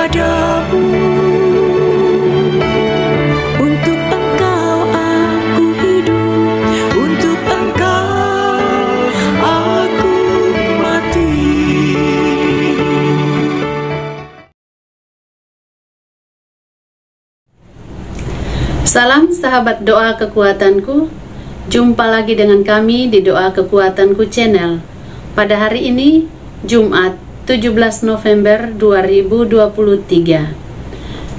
kepadamu. Untuk Engkau aku hidup, untuk Engkau aku mati. Salam sahabat doa kekuatanku. Jumpa lagi dengan kami di Doa Kekuatanku Channel. Pada hari ini, Jumat 17 November 2023.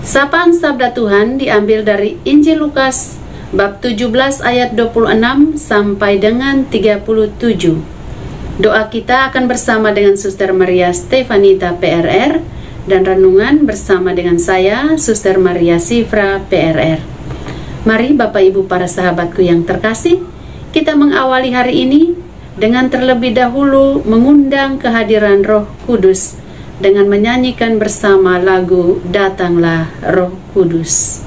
Sapaan Sabda Tuhan diambil dari Injil Lukas bab 17 ayat 26 sampai dengan 37. Doa kita akan bersama dengan Suster Maria Stefanita PRR dan renungan bersama dengan saya, Suster Maria Sifra PRR. Mari Bapak Ibu para sahabatku yang terkasih, kita mengawali hari ini dengan terlebih dahulu mengundang kehadiran Roh Kudus dengan menyanyikan bersama lagu Datanglah Roh Kudus.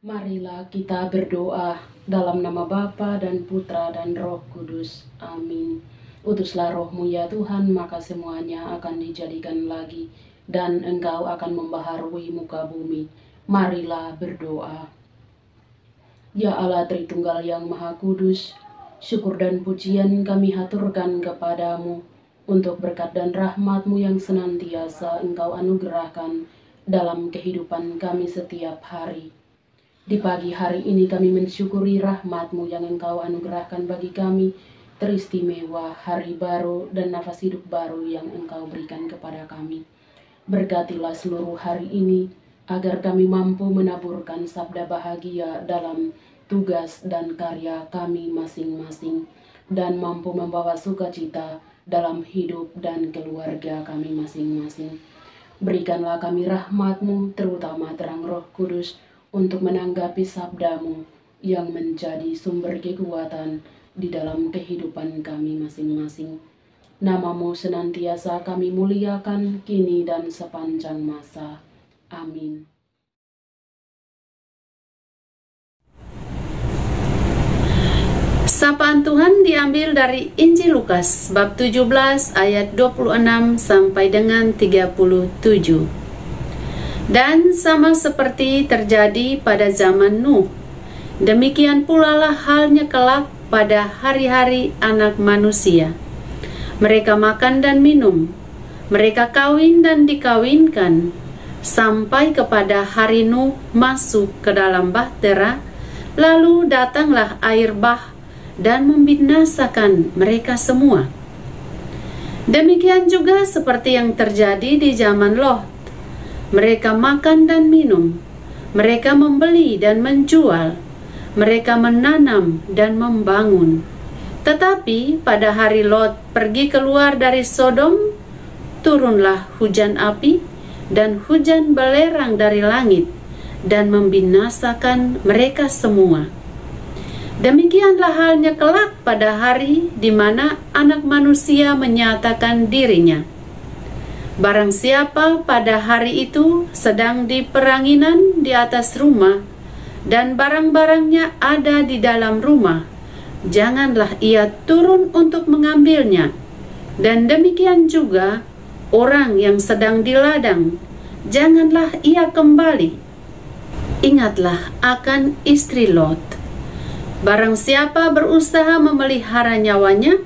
Marilah kita berdoa dalam nama Bapa dan Putra dan Roh Kudus. Amin. Utuslah Roh-Mu ya Tuhan, maka semuanya akan dijadikan lagi, dan Engkau akan membaharui muka bumi. Marilah berdoa. Ya Allah Tritunggal yang Maha Kudus, syukur dan pujian kami haturkan kepadamu untuk berkat dan rahmat-Mu yang senantiasa Engkau anugerahkan dalam kehidupan kami setiap hari. Di pagi hari ini kami mensyukuri rahmat-Mu yang Engkau anugerahkan bagi kami, teristimewa hari baru dan nafas hidup baru yang Engkau berikan kepada kami. Berkatilah seluruh hari ini, agar kami mampu menaburkan sabda bahagia dalam tugas dan karya kami masing-masing, dan mampu membawa sukacita dalam hidup dan keluarga kami masing-masing. Berikanlah kami rahmat-Mu, terutama terang Roh Kudus, untuk menanggapi sabda-Mu yang menjadi sumber kekuatan di dalam kehidupan kami masing-masing. Nama-Mu senantiasa kami muliakan kini dan sepanjang masa. Amin. Sapaan Tuhan diambil dari Injil Lukas bab 17 ayat 26 sampai dengan 37. Dan sama seperti terjadi pada zaman Nuh, demikian pula lah halnya kelak pada hari-hari Anak Manusia. Mereka makan dan minum, Mereka kawin dan dikawinkan sampai kepada hari Nuh masuk ke dalam bahtera. Lalu datanglah air bah dan membinasakan mereka semua. Demikian juga seperti yang terjadi di zaman Lot. Mereka makan dan minum, mereka membeli dan menjual, mereka menanam dan membangun. Tetapi pada hari Lot pergi keluar dari Sodom, turunlah hujan api dan hujan belerang dari langit dan membinasakan mereka semua. Demikianlah halnya kelak pada hari di mana Anak Manusia menyatakan dirinya. Barang siapa pada hari itu sedang di peranginan di atas rumah dan barang-barangnya ada di dalam rumah, janganlah ia turun untuk mengambilnya. Dan demikian juga orang yang sedang di ladang, janganlah ia kembali. Ingatlah akan istri Lot. Barang siapa berusaha memelihara nyawanya,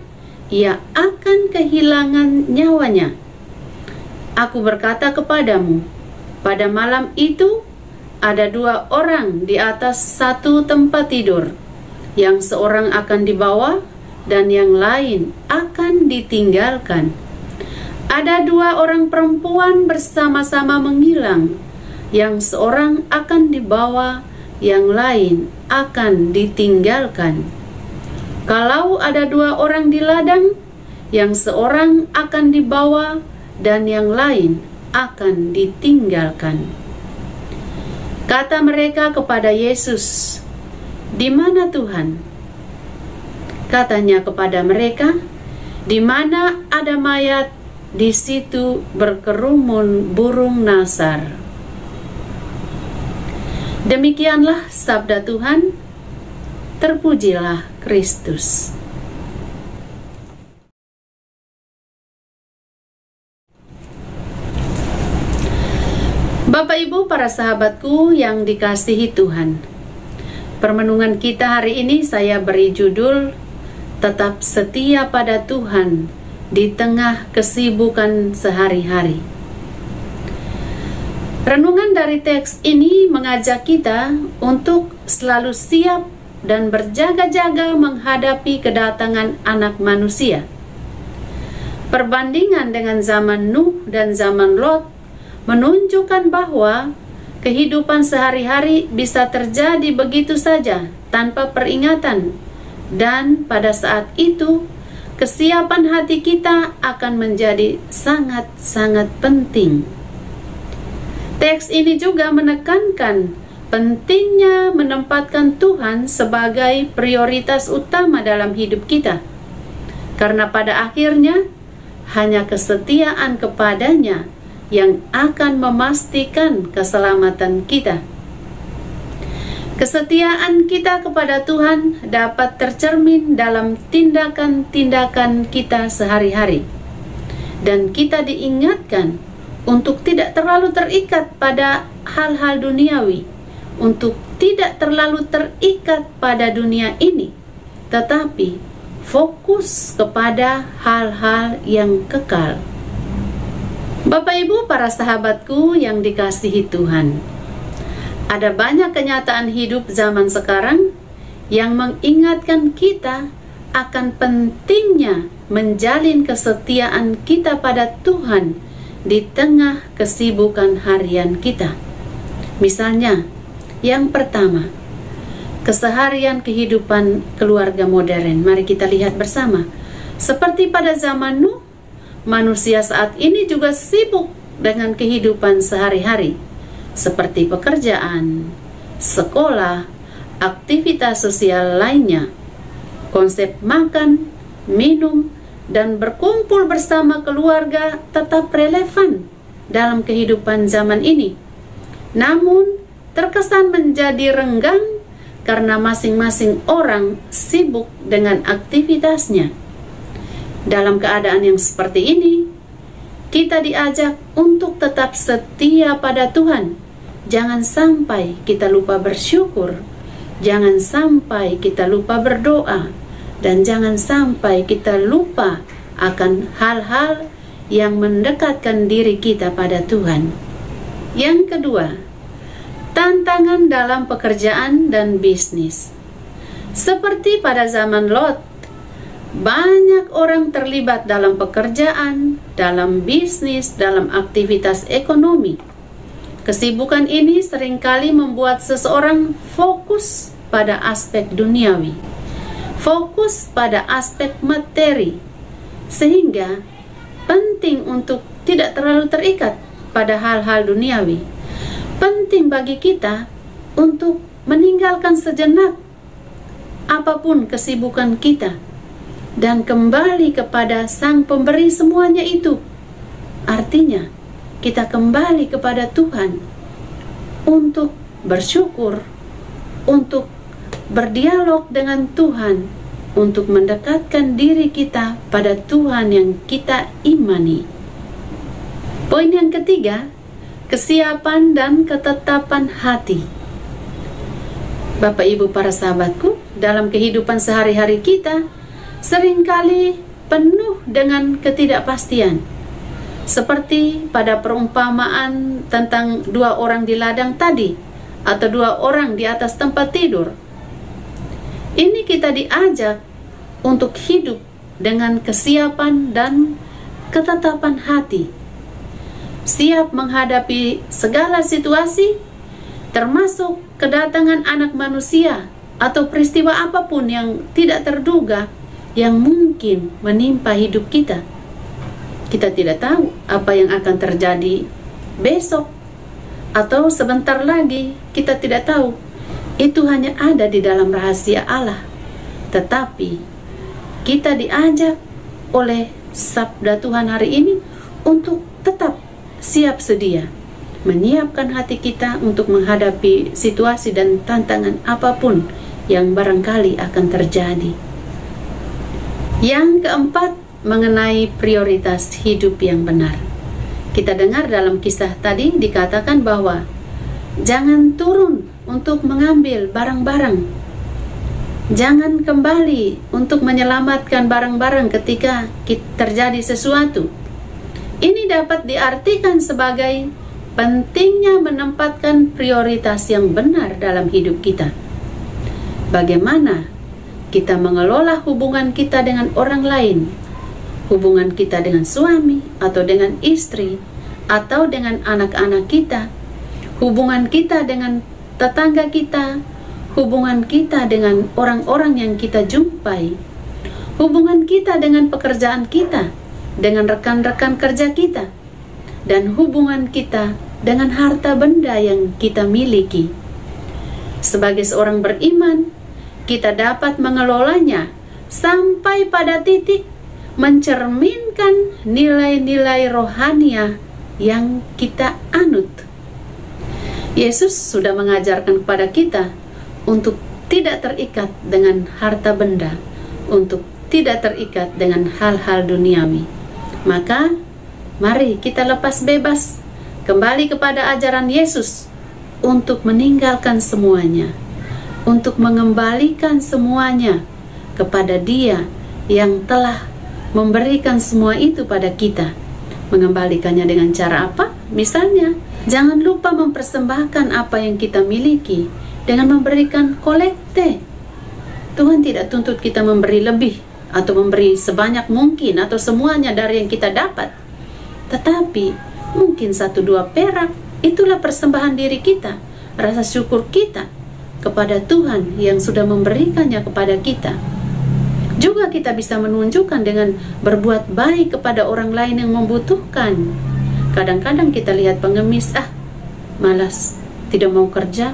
ia akan kehilangan nyawanya. Aku berkata kepadamu, pada malam itu ada 2 orang di atas satu tempat tidur, yang seorang akan dibawa dan yang lain akan ditinggalkan. Ada 2 orang perempuan bersama-sama menghilang, yang seorang akan dibawa, yang lain akan ditinggalkan. Kalau ada 2 orang di ladang, yang seorang akan dibawa dan yang lain akan ditinggalkan. Kata mereka kepada Yesus, "Di mana Tuhan?" Katanya kepada mereka, "Di mana ada mayat, di situ berkerumun burung nasar." Demikianlah sabda Tuhan. Terpujilah Kristus. Bapak Ibu, para sahabatku yang dikasihi Tuhan, permenungan kita hari ini saya beri judul Tetap Setia pada Tuhan di Tengah Kesibukan Sehari-hari. Renungan dari teks ini mengajak kita untuk selalu siap dan berjaga-jaga menghadapi kedatangan Anak Manusia. Perbandingan dengan zaman Nuh dan zaman Lot menunjukkan bahwa kehidupan sehari-hari bisa terjadi begitu saja tanpa peringatan, dan pada saat itu kesiapan hati kita akan menjadi sangat-sangat penting. Teks ini juga menekankan pentingnya menempatkan Tuhan sebagai prioritas utama dalam hidup kita, karena pada akhirnya hanya kesetiaan kepadanya yang akan memastikan keselamatan kita. Kesetiaan kita kepada Tuhan dapat tercermin dalam tindakan-tindakan kita sehari-hari, dan kita diingatkan untuk tidak terlalu terikat pada hal-hal duniawi, untuk tidak terlalu terikat pada dunia ini, tetapi fokus kepada hal-hal yang kekal. Bapak Ibu, para sahabatku yang dikasihi Tuhan, ada banyak kenyataan hidup zaman sekarang yang mengingatkan kita akan pentingnya menjalin kesetiaan kita pada Tuhan di tengah kesibukan harian kita. Misalnya, yang pertama, keseharian kehidupan keluarga modern. Mari kita lihat bersama. Seperti pada zaman Nuh, manusia saat ini juga sibuk dengan kehidupan sehari-hari, seperti pekerjaan, sekolah, aktivitas sosial lainnya. Konsep makan, minum, dan berkumpul bersama keluarga tetap relevan dalam kehidupan zaman ini. Namun, terkesan menjadi renggang karena masing-masing orang sibuk dengan aktivitasnya. Dalam keadaan yang seperti ini, kita diajak untuk tetap setia pada Tuhan. Jangan sampai kita lupa bersyukur, jangan sampai kita lupa berdoa, dan jangan sampai kita lupa akan hal-hal yang mendekatkan diri kita pada Tuhan. Yang kedua, tantangan dalam pekerjaan dan bisnis. Seperti pada zaman Lot, banyak orang terlibat dalam pekerjaan, dalam bisnis, dalam aktivitas ekonomi. Kesibukan ini seringkali membuat seseorang fokus pada aspek duniawi, fokus pada aspek materi, sehingga penting untuk tidak terlalu terikat pada hal-hal duniawi. Penting bagi kita untuk meninggalkan sejenak apapun kesibukan kita dan kembali kepada Sang Pemberi semuanya itu. Artinya, kita kembali kepada Tuhan untuk bersyukur, untuk berdialog dengan Tuhan, untuk mendekatkan diri kita pada Tuhan yang kita imani. Poin yang ketiga, kesiapan dan ketetapan hati. Bapak Ibu para sahabatku, dalam kehidupan sehari-hari kita seringkali penuh dengan ketidakpastian. Seperti pada perumpamaan tentang 2 orang di ladang tadi, atau 2 orang di atas tempat tidur. Ini kita diajak untuk hidup dengan kesiapan dan ketetapan hati. Siap menghadapi segala situasi, termasuk kedatangan anak manusia atau peristiwa apapun yang tidak terduga yang mungkin menimpa hidup kita. Kita tidak tahu apa yang akan terjadi besok atau sebentar lagi, kita tidak tahu. Itu hanya ada di dalam rahasia Allah. Tetapi kita diajak oleh sabda Tuhan hari ini untuk tetap siap sedia, menyiapkan hati kita untuk menghadapi situasi dan tantangan apapun yang barangkali akan terjadi. Yang keempat, mengenai prioritas hidup yang benar. Kita dengar dalam kisah tadi dikatakan bahwa jangan turun untuk mengambil barang-barang. Jangan kembali untuk menyelamatkan barang-barang ketika terjadi sesuatu. Ini dapat diartikan sebagai pentingnya menempatkan prioritas yang benar dalam hidup kita. Bagaimana kita mengelola hubungan kita dengan orang lain, hubungan kita dengan suami atau dengan istri atau dengan anak-anak kita, hubungan kita dengan tetangga kita, hubungan kita dengan orang-orang yang kita jumpai, hubungan kita dengan pekerjaan kita, dengan rekan-rekan kerja kita, dan hubungan kita dengan harta benda yang kita miliki. Sebagai seorang beriman, kita dapat mengelolanya sampai pada titik mencerminkan nilai-nilai rohaniah yang kita anut. Yesus sudah mengajarkan kepada kita untuk tidak terikat dengan harta benda, untuk tidak terikat dengan hal-hal duniawi. Maka, mari kita lepas bebas kembali kepada ajaran Yesus untuk meninggalkan semuanya, untuk mengembalikan semuanya kepada Dia yang telah memberikan semua itu pada kita. Mengembalikannya dengan cara apa? Misalnya, jangan lupa mempersembahkan apa yang kita miliki dengan memberikan kolekte. Tuhan tidak tuntut kita memberi lebih atau memberi sebanyak mungkin atau semuanya dari yang kita dapat. Tetapi mungkin 1-2 perak, itulah persembahan diri kita, rasa syukur kita kepada Tuhan yang sudah memberikannya kepada kita. Juga kita bisa menunjukkan dengan berbuat baik kepada orang lain yang membutuhkan. Kadang-kadang kita lihat pengemis, malas, tidak mau kerja,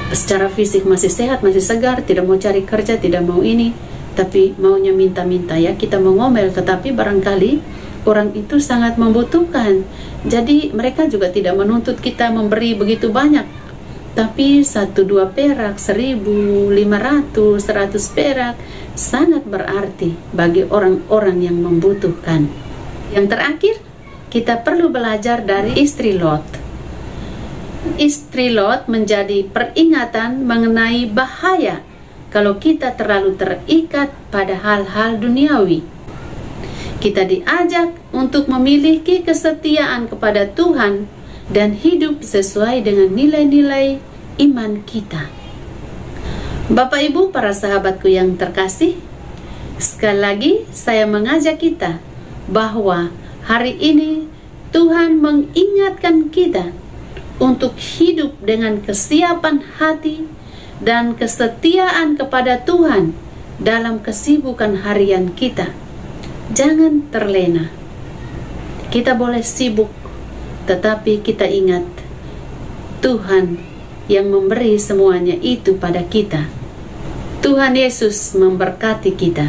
secara fisik masih sehat, masih segar, tidak mau cari kerja, tidak mau ini, tapi maunya minta-minta ya, kita mau ngomel, tetapi barangkali orang itu sangat membutuhkan. Jadi mereka juga tidak menuntut kita memberi begitu banyak, tapi 1-2 perak, 1.500, 100 perak sangat berarti bagi orang-orang yang membutuhkan. Yang terakhir, kita perlu belajar dari istri Lot. Istri Lot menjadi peringatan mengenai bahaya kalau kita terlalu terikat pada hal-hal duniawi. Kita diajak untuk memiliki kesetiaan kepada Tuhan dan hidup sesuai dengan nilai-nilai iman kita. Bapak Ibu, para sahabatku yang terkasih, sekali lagi saya mengajak kita bahwa hari ini Tuhan mengingatkan kita untuk hidup dengan kesiapan hati dan kesetiaan kepada Tuhan dalam kesibukan harian kita. Jangan terlena. Kita boleh sibuk, tetapi kita ingat Tuhan yang memberi semuanya itu pada kita. Tuhan Yesus memberkati kita.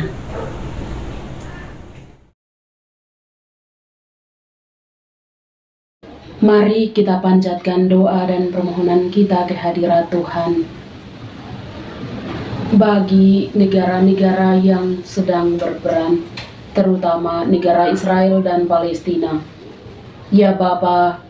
Mari kita panjatkan doa dan permohonan kita ke hadirat Tuhan. Bagi negara-negara yang sedang berperang, terutama negara Israel dan Palestina. Ya Bapa,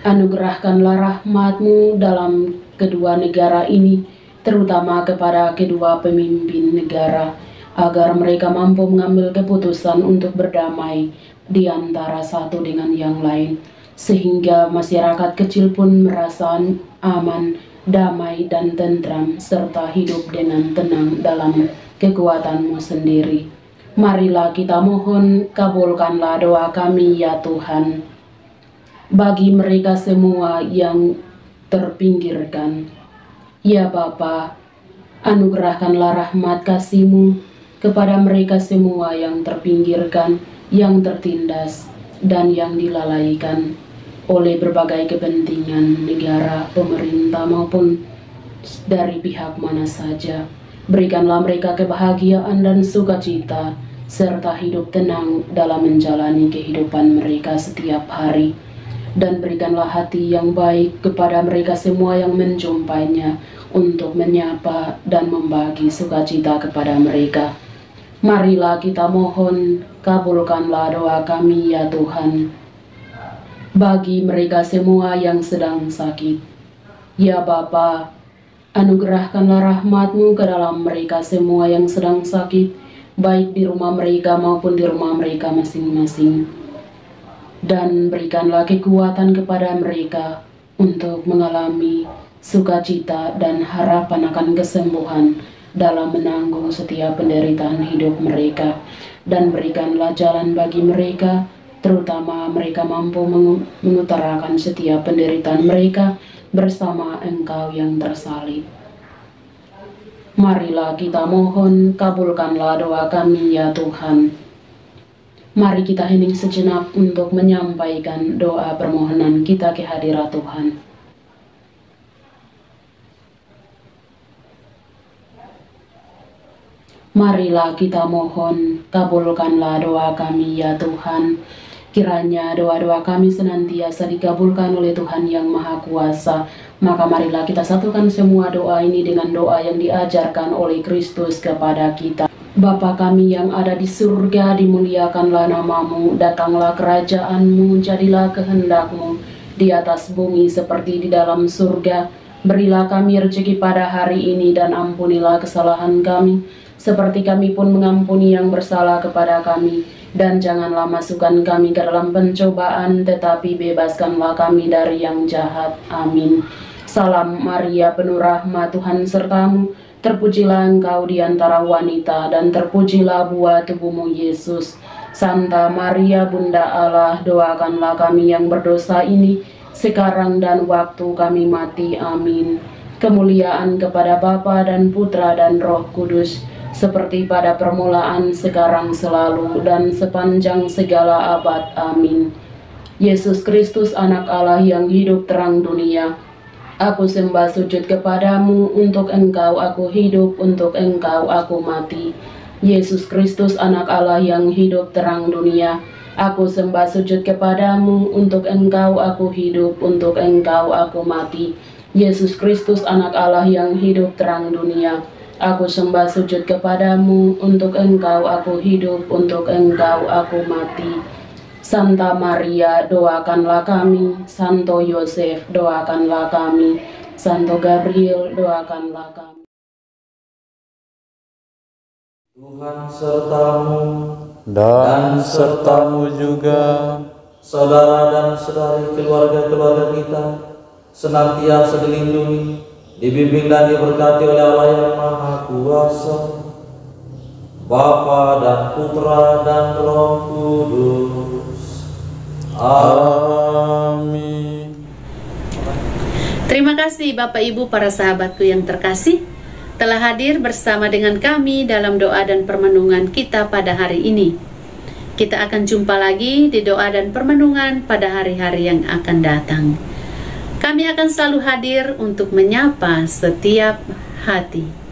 anugerahkanlah rahmat-Mu dalam kedua negara ini, terutama kepada kedua pemimpin negara, agar mereka mampu mengambil keputusan untuk berdamai di antara satu dengan yang lain, sehingga masyarakat kecil pun merasa aman, damai dan tentram, serta hidup dengan tenang dalam kekuatan-Mu sendiri. Marilah kita mohon, kabulkanlah doa kami ya Tuhan. Bagi mereka semua yang terpinggirkan, ya Bapa, anugerahkanlah rahmat kasih-Mu kepada mereka semua yang terpinggirkan, yang tertindas, dan yang dilalaikan oleh berbagai kepentingan negara, pemerintah, maupun dari pihak mana saja. Berikanlah mereka kebahagiaan dan sukacita, serta hidup tenang dalam menjalani kehidupan mereka setiap hari. Dan berikanlah hati yang baik kepada mereka semua yang menjumpainya, untuk menyapa dan membagi sukacita kepada mereka. Marilah kita mohon, kabulkanlah doa kami ya Tuhan. Bagi mereka semua yang sedang sakit, ya Bapa, anugerahkanlah rahmat-Mu ke dalam mereka semua yang sedang sakit, baik di rumah mereka maupun di rumah mereka masing-masing. Dan berikanlah kekuatan kepada mereka untuk mengalami sukacita dan harapan akan kesembuhan dalam menanggung setiap penderitaan hidup mereka. Dan berikanlah jalan bagi mereka, terutama mereka mampu mengutarakan setiap penderitaan mereka bersama Engkau yang tersalib. Marilah kita mohon, kabulkanlah doa kami ya Tuhan. Mari kita hening sejenak untuk menyampaikan doa permohonan kita ke hadirat Tuhan. Marilah kita mohon, kabulkanlah doa kami ya Tuhan. Kiranya doa-doa kami senantiasa dikabulkan oleh Tuhan yang Maha Kuasa. Maka marilah kita satukan semua doa ini dengan doa yang diajarkan oleh Kristus kepada kita. Bapa kami yang ada di surga, dimuliakanlah nama-Mu, datanglah kerajaan-Mu, jadilah kehendak-Mu di atas bumi seperti di dalam surga. Berilah kami rezeki pada hari ini dan ampunilah kesalahan kami, seperti kami pun mengampuni yang bersalah kepada kami. Dan janganlah masukkan kami ke dalam pencobaan, tetapi bebaskanlah kami dari yang jahat. Amin. Salam Maria, penuh rahmat, Tuhan sertamu. Terpujilah engkau di antara wanita, dan terpujilah buah tubuhmu Yesus. Santa Maria, Bunda Allah, doakanlah kami yang berdosa ini, sekarang dan waktu kami mati. Amin. Kemuliaan kepada Bapa dan Putra dan Roh Kudus, seperti pada permulaan, sekarang, selalu, dan sepanjang segala abad. Amin. Yesus Kristus, Anak Allah yang hidup terang dunia, aku sembah sujud kepadamu, untuk Engkau aku hidup, untuk Engkau aku mati. Yesus Kristus, Anak Allah yang hidup terang dunia, aku sembah sujud kepadamu, untuk Engkau aku hidup, untuk Engkau aku mati. Yesus Kristus, Anak Allah yang hidup terang dunia, aku sembah sujud kepadamu, untuk Engkau aku hidup, untuk Engkau aku mati. Santa Maria, doakanlah kami. Santo Yosef, doakanlah kami. Santo Gabriel, doakanlah kami. Tuhan sertamu. dan sertamu juga, saudara dan saudari keluarga-keluarga kita, senantiasa dilindungi, dibimbing dan diberkati oleh Allah yang Maha Kuasa, Bapa dan Putra dan Roh Kudus. Amin. Terima kasih Bapak Ibu para sahabatku yang terkasih, telah hadir bersama dengan kami dalam doa dan permenungan kita pada hari ini. Kita akan jumpa lagi di doa dan permenungan pada hari-hari yang akan datang. Kami akan selalu hadir untuk menyapa setiap hati.